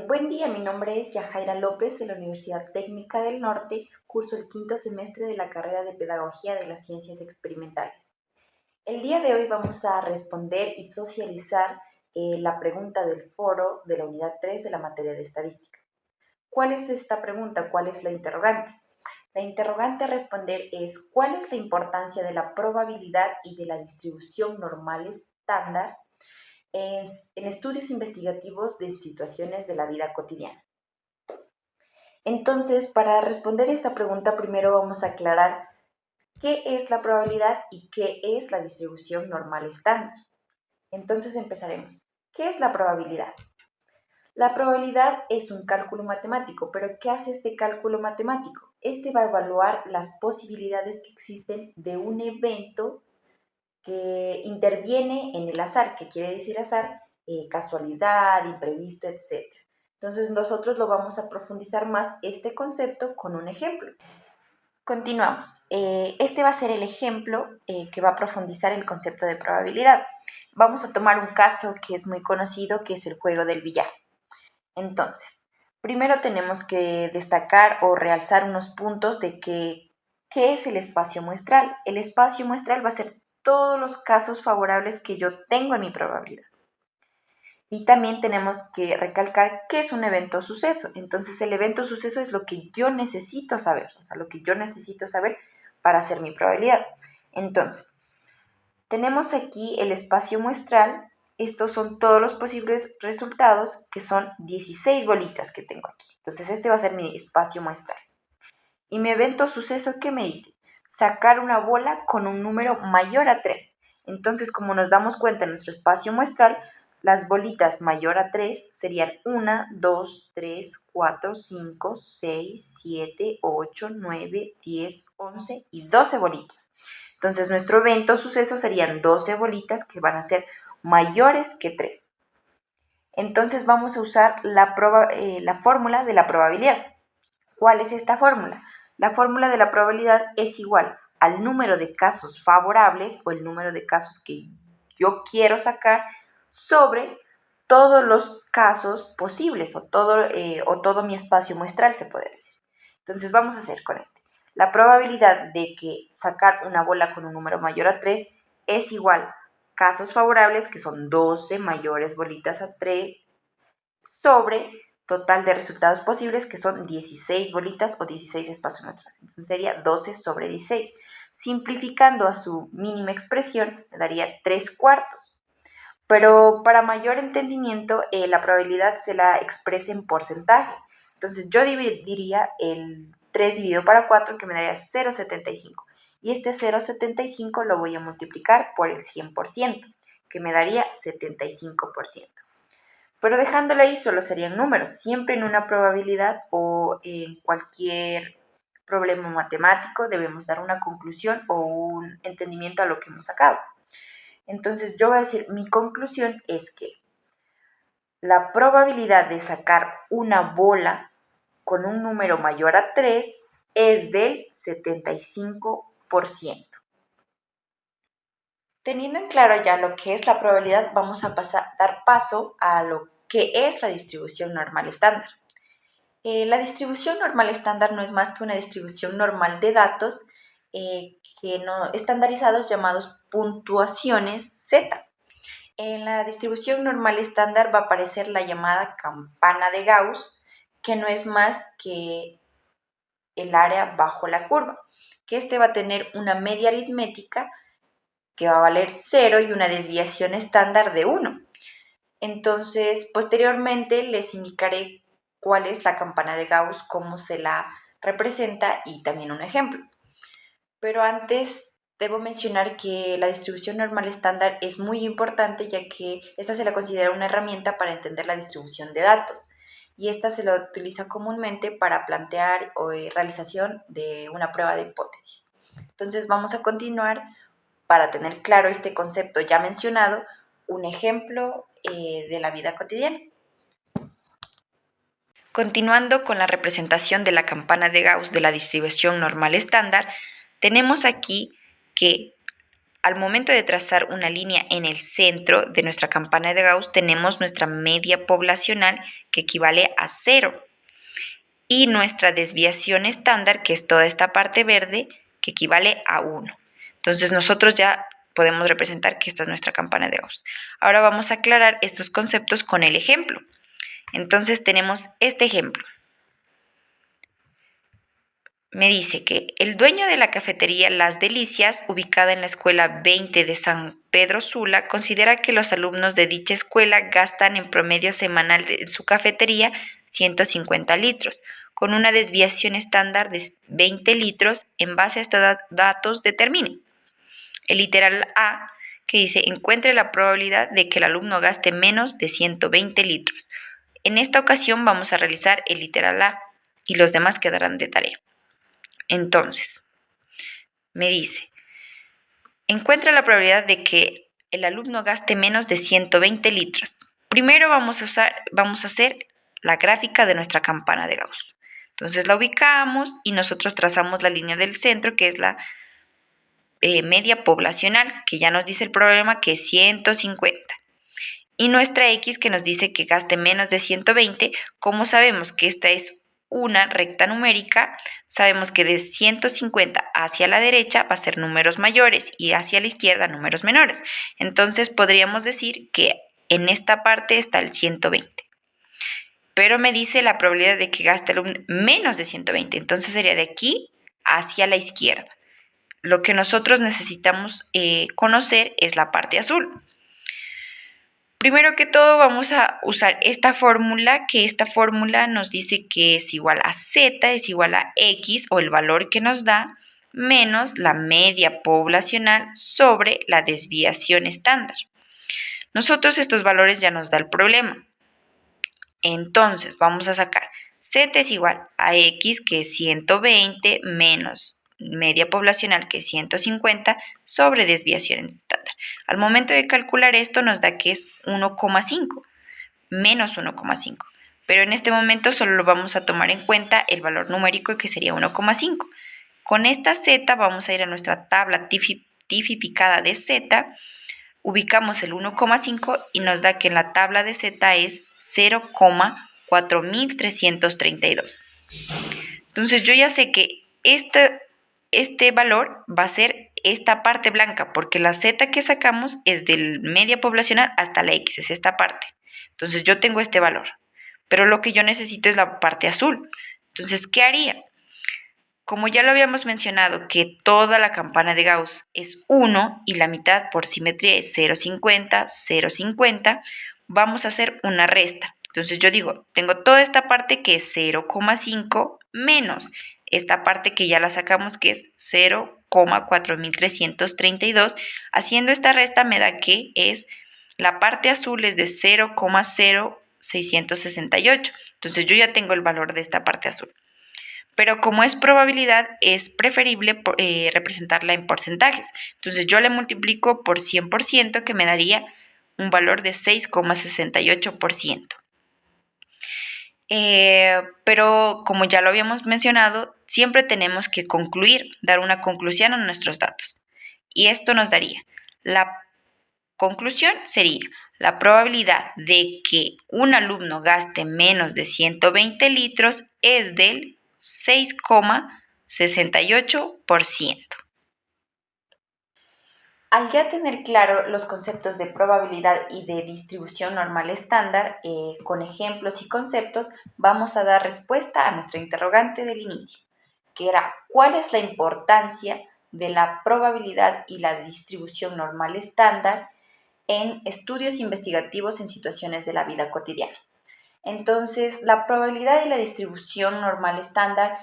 Buen día, mi nombre es Yajaira López de la Universidad Técnica del Norte, curso el quinto semestre de la carrera de Pedagogía de las Ciencias Experimentales. El día de hoy vamos a responder y socializar la pregunta del foro de la unidad 3 de la materia de estadística. ¿Cuál es esta pregunta? ¿Cuál es la interrogante? La interrogante a responder es ¿cuál es la importancia de la probabilidad y de la distribución normal estándar en estudios investigativos de situaciones de la vida cotidiana? Entonces, para responder esta pregunta, primero vamos a aclarar qué es la probabilidad y qué es la distribución normal estándar. Entonces empezaremos. ¿Qué es la probabilidad? La probabilidad es un cálculo matemático, pero ¿qué hace este cálculo matemático? Este va a evaluar las posibilidades que existen de un evento que interviene en el azar. ¿Qué quiere decir azar? Casualidad, imprevisto, etc. Entonces nosotros lo vamos a profundizar más este concepto con un ejemplo. Continuamos. Este va a ser el ejemplo que va a profundizar el concepto de probabilidad. Vamos a tomar un caso que es muy conocido, que es el juego del billar. Entonces, primero tenemos que destacar o realzar unos puntos de qué es el espacio muestral. El espacio muestral va a ser todos los casos favorables que yo tengo en mi probabilidad. Y también tenemos que recalcar qué es un evento suceso. Entonces, el evento suceso es lo que yo necesito saber, o sea, lo que yo necesito saber para hacer mi probabilidad. Entonces, tenemos aquí el espacio muestral. Estos son todos los posibles resultados, que son 16 bolitas que tengo aquí. Entonces, este va a ser mi espacio muestral. Y mi evento suceso, ¿qué me dice? Sacar una bola con un número mayor a 3. Entonces, como nos damos cuenta en nuestro espacio muestral, las bolitas mayor a 3 serían 1, 2, 3, 4, 5, 6, 7, 8, 9, 10, 11 y 12 bolitas. Entonces, nuestro evento suceso serían 12 bolitas que van a ser mayores que 3. Entonces, vamos a usar la fórmula de la probabilidad. ¿Cuál es esta fórmula? La fórmula de la probabilidad es igual al número de casos favorables o el número de casos que yo quiero sacar sobre todos los casos posibles o todo mi espacio muestral, se puede decir. Entonces vamos a hacer con este. La probabilidad de que sacar una bola con un número mayor a 3 es igual casos favorables, que son 12 mayores bolitas a 3, sobre total de resultados posibles, que son 16 bolitas o 16 espacios neutrales. Entonces sería 12 sobre 16. Simplificando a su mínima expresión, me daría 3/4. Pero para mayor entendimiento, la probabilidad se la expresa en porcentaje. Entonces yo dividiría el 3 dividido para 4, que me daría 0,75. Y este 0,75 lo voy a multiplicar por el 100%, que me daría 75%. Pero dejándolo ahí solo serían números. Siempre en una probabilidad o en cualquier problema matemático debemos dar una conclusión o un entendimiento a lo que hemos sacado. Entonces yo voy a decir, mi conclusión es que la probabilidad de sacar una bola con un número mayor a 3 es del 75%. Teniendo en claro ya lo que es la probabilidad, vamos a dar paso a lo que es la distribución normal estándar. La distribución normal estándar no es más que una distribución normal de datos estandarizados llamados puntuaciones Z. En la distribución normal estándar va a aparecer la llamada campana de Gauss, que no es más que el área bajo la curva, que este va a tener una media aritmética que va a valer 0 y una desviación estándar de 1. Entonces, posteriormente les indicaré cuál es la campana de Gauss, cómo se la representa y también un ejemplo. Pero antes debo mencionar que la distribución normal estándar es muy importante, ya que esta se la considera una herramienta para entender la distribución de datos, y esta se la utiliza comúnmente para plantear o realización de una prueba de hipótesis. Entonces vamos a continuar para tener claro este concepto ya mencionado, un ejemplo de la vida cotidiana. Continuando con la representación de la campana de Gauss de la distribución normal estándar, tenemos aquí que al momento de trazar una línea en el centro de nuestra campana de Gauss, tenemos nuestra media poblacional que equivale a 0 y nuestra desviación estándar, que es toda esta parte verde, que equivale a 1. Entonces nosotros ya podemos representar que esta es nuestra campana de Gauss. Ahora vamos a aclarar estos conceptos con el ejemplo. Entonces tenemos este ejemplo. Me dice que el dueño de la cafetería Las Delicias, ubicada en la escuela 20 de San Pedro Sula, considera que los alumnos de dicha escuela gastan en promedio semanal en su cafetería 150 litros, con una desviación estándar de 20 litros. En base a estos datos determine el literal A, que dice encuentre la probabilidad de que el alumno gaste menos de 120 litros. En esta ocasión vamos a realizar el literal A y los demás quedarán de tarea. Entonces, me dice, encuentra la probabilidad de que el alumno gaste menos de 120 litros. Primero vamos a hacer la gráfica de nuestra campana de Gauss. Entonces la ubicamos y nosotros trazamos la línea del centro, que es la media poblacional, que ya nos dice el problema que es 150. Y nuestra X, que nos dice que gaste menos de 120. Como sabemos que esta es una recta numérica, sabemos que de 150 hacia la derecha va a ser números mayores y hacia la izquierda números menores. Entonces podríamos decir que en esta parte está el 120. Pero me dice la probabilidad de que gaste menos de 120. Entonces sería de aquí hacia la izquierda. Lo que nosotros necesitamos conocer es la parte azul. Primero que todo vamos a usar esta fórmula, que esta fórmula nos dice que es igual a Z, es igual a X, o el valor que nos da, menos la media poblacional sobre la desviación estándar. Nosotros estos valores ya nos da el problema. Entonces vamos a sacar Z es igual a X, que es 120, menos media poblacional, que es 150, sobre desviación estándar. Al momento de calcular esto nos da que es 1,5, menos 1,5. Pero en este momento solo lo vamos a tomar en cuenta el valor numérico, que sería 1,5. Con esta Z vamos a ir a nuestra tabla tipificada de Z, ubicamos el 1,5 y nos da que en la tabla de Z es 0,4332. Entonces yo ya sé que este valor va a ser esta parte blanca, porque la Z que sacamos es del media poblacional hasta la X, es esta parte. Entonces yo tengo este valor, pero lo que yo necesito es la parte azul. Entonces, ¿qué haría? Como ya lo habíamos mencionado, que toda la campana de Gauss es 1 y la mitad por simetría es 0,50, 0,50, vamos a hacer una resta. Entonces yo digo, tengo toda esta parte que es 0,5 menos esta parte que ya la sacamos, que es 0,4332. Haciendo esta resta me da que es la parte azul es de 0,0668. Entonces yo ya tengo el valor de esta parte azul. Pero como es probabilidad, es preferible representarla en porcentajes. Entonces yo le multiplico por 100%, que me daría un valor de 6,68%. Pero como ya lo habíamos mencionado, siempre tenemos que dar una conclusión a nuestros datos. Y esto nos daría, la conclusión sería, la probabilidad de que un alumno gaste menos de 120 litros es del 6,68%. Al ya tener claro los conceptos de probabilidad y de distribución normal estándar, con ejemplos y conceptos, vamos a dar respuesta a nuestra interrogante del inicio, que era ¿cuál es la importancia de la probabilidad y la distribución normal estándar en estudios investigativos en situaciones de la vida cotidiana? Entonces, la probabilidad y la distribución normal estándar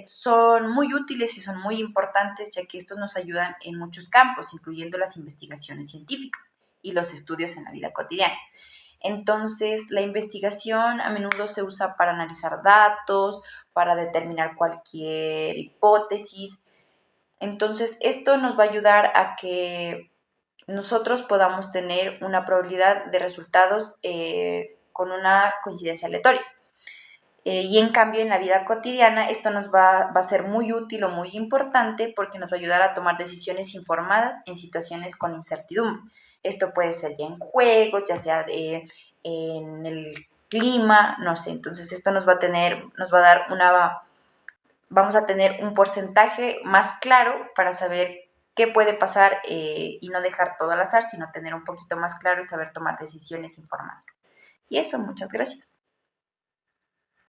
son muy útiles y son muy importantes, ya que estos nos ayudan en muchos campos, incluyendo las investigaciones científicas y los estudios en la vida cotidiana. Entonces, la investigación a menudo se usa para analizar datos, para determinar cualquier hipótesis. Entonces, esto nos va a ayudar a que nosotros podamos tener una probabilidad de resultados con una coincidencia aleatoria. Y en cambio, en la vida cotidiana, esto nos va a ser muy útil o muy importante porque nos va a ayudar a tomar decisiones informadas en situaciones con incertidumbre. Esto puede ser ya en juegos, ya sea en el clima, no sé. Entonces, esto nos va a dar vamos a tener un porcentaje más claro para saber qué puede pasar y no dejar todo al azar, sino tener un poquito más claro y saber tomar decisiones informadas. Y eso, muchas gracias.